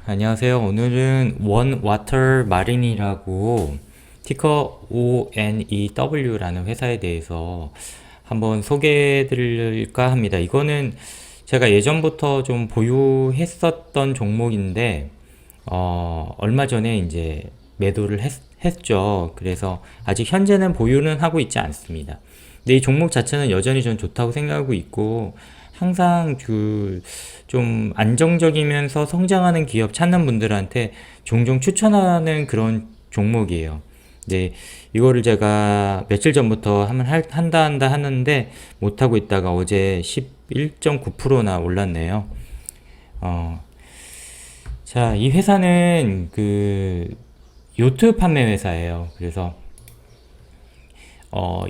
안녕하세요. 오늘은 원와터 마린이라고 티커 ONEW라는 회사에 대해서 한번 소개해 드릴까 합니다. 이거는 제가 예전부터 좀 보유했었던 종목인데, 얼마 전에 이제 매도를 했죠. 그래서 아직 현재는 보유는 하고 있지 않습니다. 근데 이 종목 자체는 여전히 전 좋다고 생각하고 있고, 항상 좀 안정적이면서 성장하는 기업 찾는 분들한테 종종 추천하는 그런 종목이에요. 네, 이거를 제가 며칠 전부터 한다 하는데 못하고 있다가 어제 11.9%나 올랐네요. 어, 자, 이 회사는 요트 판매 회사예요. 그래서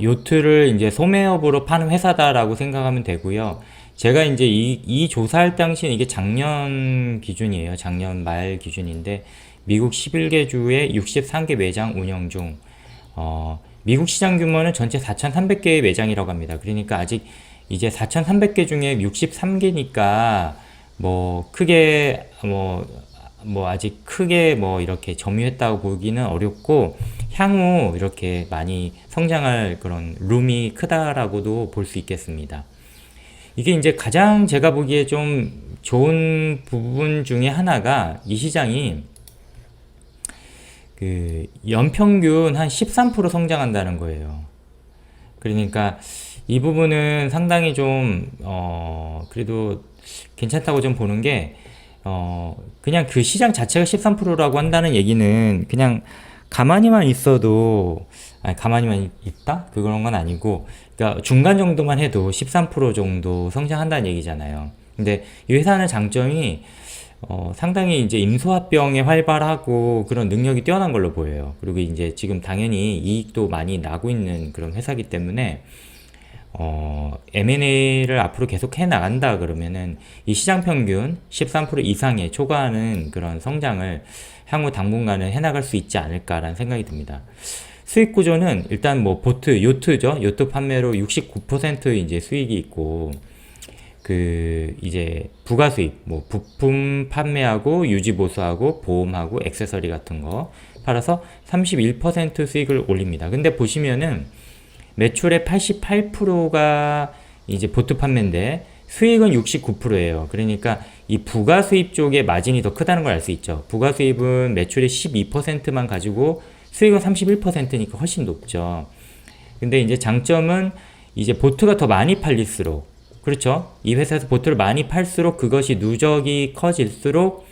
요트를 이제 소매업으로 파는 회사다라고 생각하면 되고요. 제가 이제 이 조사할 당시는 이게 작년 기준이에요. 작년 말 기준인데, 미국 11개 주에 63개 매장 운영 중, 미국 시장 규모는 전체 4,300개의 매장이라고 합니다. 그러니까 아직 이제 4,300개 중에 63개니까, 아직 크게 이렇게 점유했다고 보기는 어렵고, 향후 이렇게 많이 성장할 그런 룸이 크다라고도 볼 수 있겠습니다. 이게 이제 가장 제가 보기에 좀 좋은 부분 중에 하나가 이 시장이 연평균 한 13% 성장한다는 거예요. 그러니까 이 부분은 상당히 좀, 그래도 괜찮다고 좀 보는 게, 그냥 그 시장 자체가 13%라고 한다는 얘기는 그냥 가만히만 있어도, 아니, 가만히만 있다? 그런 건 아니고, 그러니까 중간 정도만 해도 13% 정도 성장한다는 얘기잖아요. 근데 이 회사는 장점이, 상당히 이제 임소합병에 활발하고 그런 능력이 뛰어난 걸로 보여요. 그리고 이제 지금 당연히 이익도 많이 나고 있는 그런 회사이기 때문에, M&A를 앞으로 계속 해 나간다 그러면은 이 시장 평균 13% 이상에 초과하는 그런 성장을 향후 당분간은 해 나갈 수 있지 않을까라는 생각이 듭니다. 수익 구조는 일단 요트죠. 요트 판매로 69% 이제 수익이 있고, 이제 부가 수익, 부품 판매하고 유지 보수하고 보험하고 액세서리 같은 거 팔아서 31% 수익을 올립니다. 근데 보시면은 매출의 88%가 이제 보트 판매인데 수익은 69%예요. 그러니까 이 부가 수입 쪽에 마진이 더 크다는 걸 알 수 있죠. 부가 수입은 매출의 12%만 가지고 수익은 31%니까 훨씬 높죠. 근데 이제 장점은 이제 보트가 더 많이 팔릴수록, 그렇죠? 이 회사에서 보트를 많이 팔수록 그것이 누적이 커질수록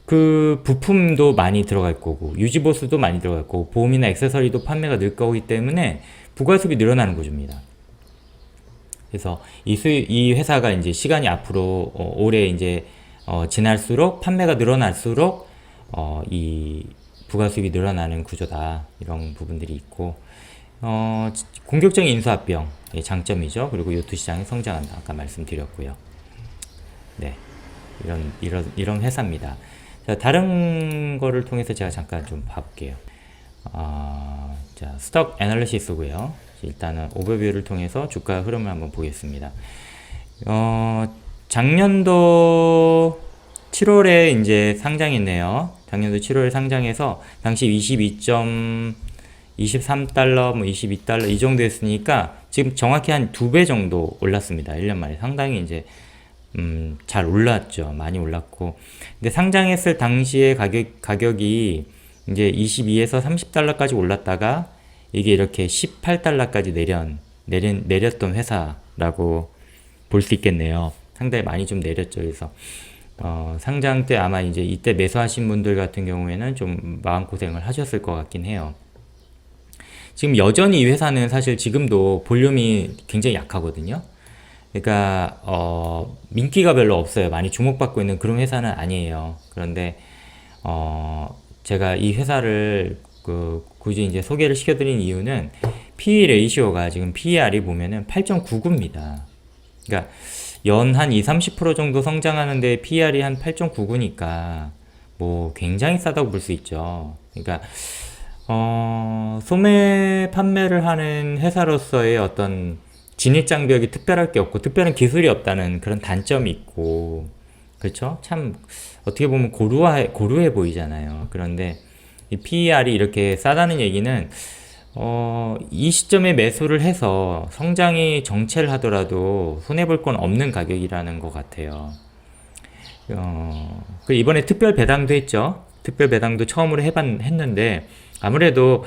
그 부품도 많이 들어갈 거고, 유지보수도 많이 들어갈 거고, 보험이나 액세서리도 판매가 늘 거기 때문에 부가수입이 늘어나는 구조입니다. 그래서 이 회사가 이제 시간이 앞으로 올해 이제 지날수록 판매가 늘어날수록 이 부가수입이 늘어나는 구조다, 이런 부분들이 있고, 공격적인 인수합병 장점이죠. 그리고 요트 시장이 성장한다, 아까 말씀드렸고요. 네, 이런 회사입니다. 자, 다른 거를 통해서 제가 잠깐 좀 봐볼게요. 자, 스톡 애널리시스고요. 일단은 오버뷰를 통해서 주가 흐름을 한번 보겠습니다. 작년도 7월에 이제 상장했네요. 작년도 7월에 상장해서 당시 22.23달러, 22달러 이 정도 했으니까 지금 정확히 한 2배 정도 올랐습니다. 1년 만에. 상당히 이제 잘 올랐죠. 많이 올랐고. 근데 상장했을 당시의 가격이 이제 22에서 30달러까지 올랐다가 이게 이렇게 18달러까지 내렸던 회사라고 볼 수 있겠네요. 상당히 많이 좀 내렸죠. 그래서 상장 때 아마 이제 이때 매수하신 분들 같은 경우에는 좀 마음고생을 하셨을 것 같긴 해요. 지금 여전히 이 회사는 사실 지금도 볼륨이 굉장히 약하거든요. 그러니까 인기가 별로 없어요. 많이 주목받고 있는 그런 회사는 아니에요. 그런데 제가 이 회사를 굳이 이제 소개를 시켜드린 이유는 PE 레이시오가 지금 PER이 보면은 8.99입니다. 그러니까 연 한 2-30% 정도 성장하는데 PER이 한 8.99니까 굉장히 싸다고 볼 수 있죠. 그러니까 소매 판매를 하는 회사로서의 어떤 진입장벽이 특별할 게 없고 특별한 기술이 없다는 그런 단점이 있고, 그렇죠? 참 어떻게 보면 고루해 보이잖아요. 그런데 이 PER이 이렇게 싸다는 얘기는 이 시점에 매수를 해서 성장이 정체를 하더라도 손해볼 건 없는 가격이라는 것 같아요. 이번에 특별 배당도 했죠. 특별 배당도 처음으로 했는데 아무래도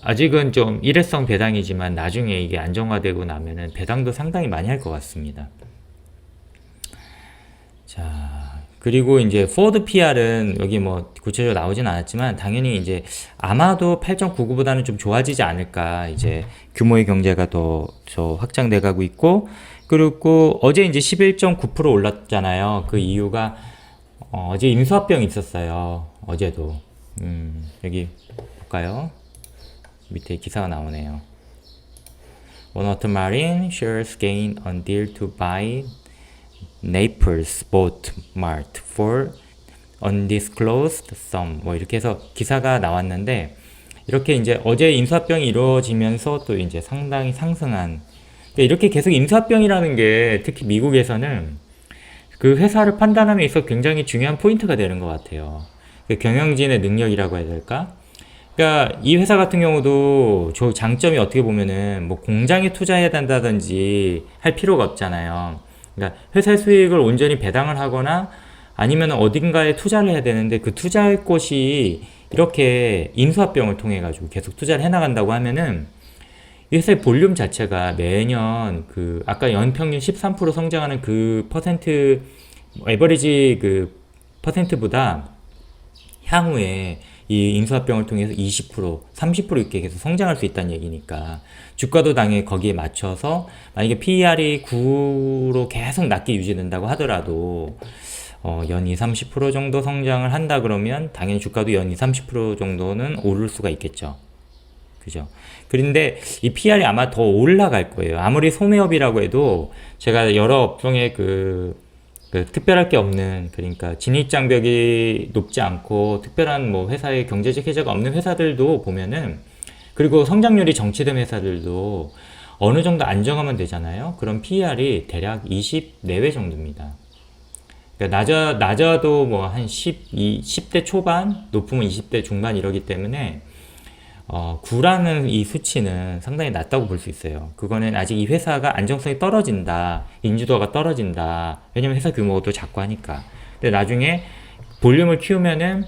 아직은 좀 일회성 배당이지만 나중에 이게 안정화되고 나면은 배당도 상당히 많이 할 것 같습니다. 자, 그리고 이제 포워드 PR은 여기 뭐 구체적으로 나오진 않았지만 당연히 이제 아마도 8.99보다는 좀 좋아지지 않을까. 이제 규모의 경제가 더 확장돼 가고 있고, 그리고 어제 이제 11.9% 올랐잖아요. 그 이유가 어제 인수합병이 있었어요. 어제도. 여기 볼까요? 밑에 기사가 나오네요. One Water Marine shares gain on deal to buy Naples Boat Mart for undisclosed sum. 뭐 이렇게 해서 기사가 나왔는데, 이렇게 이제 어제 인수합병이 이루어지면서 또 이제 상당히 상승한, 이렇게 계속 인수합병이라는 게 특히 미국에서는 그 회사를 판단함에 있어 굉장히 중요한 포인트가 되는 것 같아요. 경영진의 능력이라고 해야 될까? 그러니까 이 회사 같은 경우도 장점이 어떻게 보면은 뭐 공장에 투자해야 된다든지 할 필요가 없잖아요. 그러니까 회사의 수익을 온전히 배당을 하거나 아니면 어딘가에 투자를 해야 되는데 그 투자할 곳이 이렇게 인수합병을 통해 가지고 계속 투자를 해나간다고 하면은 이 회사의 볼륨 자체가 매년 그 아까 연평균 13% 성장하는 그 퍼센트 에버리지 그 퍼센트보다 향후에 이 인수합병을 통해서 20%, 30% 이렇게 계속 성장할 수 있다는 얘기니까 주가도 당연히 거기에 맞춰서 만약에 PER이 9로 계속 낮게 유지된다고 하더라도 연 2, 30% 정도 성장을 한다 그러면 당연히 주가도 연 2, 30% 정도는 오를 수가 있겠죠. 그죠? 그런데 이 PR이 아마 더 올라갈 거예요. 아무리 소매업이라고 해도 제가 여러 업종에 특별할 게 없는, 그러니까 진입장벽이 높지 않고 특별한 뭐 회사의 경제적 해자가 없는 회사들도 보면은, 그리고 성장률이 정체된 회사들도 어느 정도 안정하면 되잖아요. 그럼 PER이 대략 20 내외 정도입니다. 그러니까 낮아도 뭐 한 10대 초반, 높으면 20대 중반 이러기 때문에 9라는 이 수치는 상당히 낮다고 볼 수 있어요. 그거는 아직 이 회사가 안정성이 떨어진다, 인지도가 떨어진다. 왜냐면 회사 규모도 작고 하니까. 근데 나중에 볼륨을 키우면은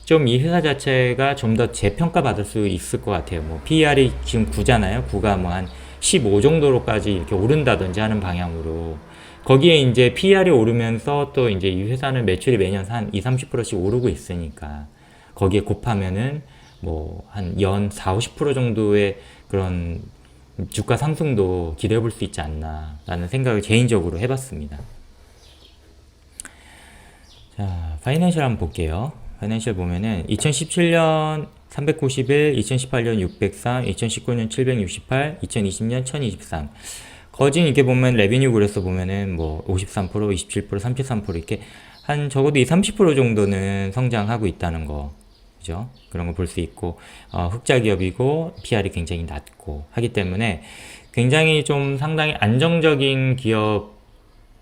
좀 이 회사 자체가 좀 더 재평가 받을 수 있을 것 같아요. 뭐 PER이 지금 9잖아요. 9가 뭐 한 15 정도로까지 이렇게 오른다든지 하는 방향으로. 거기에 이제 PER이 오르면서 또 이제 이 회사는 매출이 매년 한 2, 30%씩 오르고 있으니까 거기에 곱하면은 뭐 한 연 4, 50% 정도의 그런 주가 상승도 기대해 볼 수 있지 않나 라는 생각을 개인적으로 해봤습니다. 자, 파이낸셜 한번 볼게요. 파이낸셜 보면은 2017년 391, 2018년 603, 2019년 768, 2020년 1023. 거진 이렇게 보면 레비뉴 그래서 보면은 뭐 53%, 27%, 33% 이렇게 한 적어도 30% 정도는 성장하고 있다는 거. 그죠? 그런 거 볼 수 있고, 흑자 기업이고, PR이 굉장히 낮고, 하기 때문에 굉장히 좀 상당히 안정적인 기업,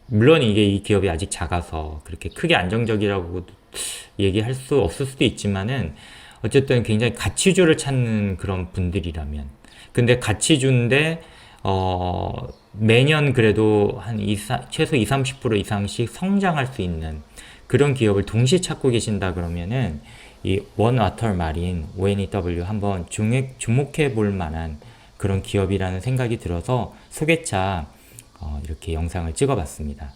물론 이게 이 기업이 아직 작아서 그렇게 크게 안정적이라고 얘기할 수 없을 수도 있지만은, 어쨌든 굉장히 가치주를 찾는 그런 분들이라면. 근데 가치주인데, 매년 그래도 한 최소 20, 30% 이상씩 성장할 수 있는 그런 기업을 동시에 찾고 계신다 그러면은, 이 원 와터 마린 ONEW 한번 주목해 볼 만한 그런 기업이라는 생각이 들어서 소개차 이렇게 영상을 찍어 봤습니다.